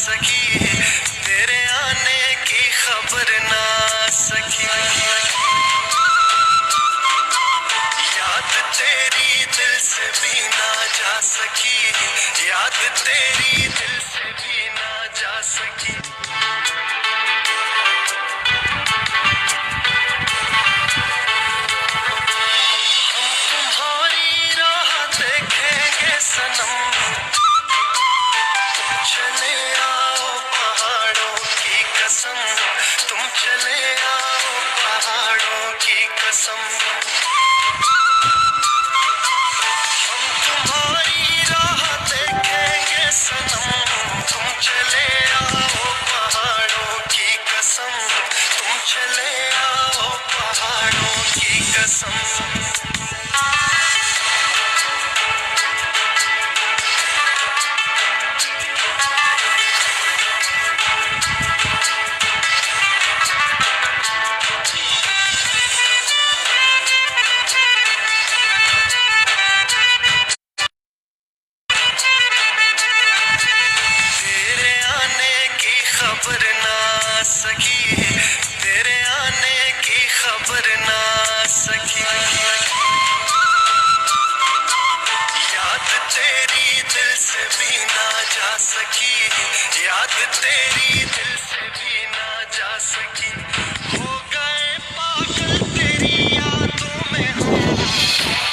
सकी, तेरे आने की खबर ना सकी। याद तेरी दिल से भी ना जा सकी, याद तेरी दिल से भी ना जा सकी। हम तुम्हारी राह देखेंगे सनम, चले आओ पहाड़ों की कसम, तुम चले आओ पहाड़ों की कसम। हम तुम्हारी राह देखेंगे सनम, तुम चले आओ पहाड़ों की कसम, तुम चले आओ पहाड़ों की कसम। खबर ना सकी, तेरे आने की खबर ना सकी। याद तेरी दिल से भी ना जा सकी, याद तेरी दिल से भी ना जा सकी। हो गए पागल तेरी यादों में हम,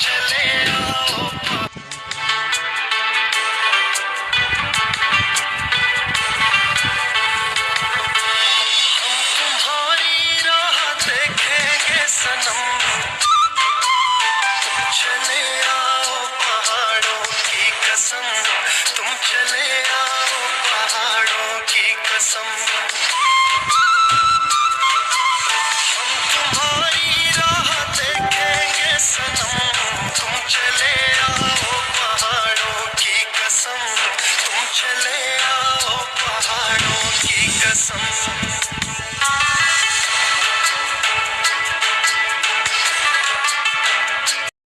चले आओ सनम, चले आओ पहाड़ों की कसम, तुम चले आओ पहाड़ों की कसम।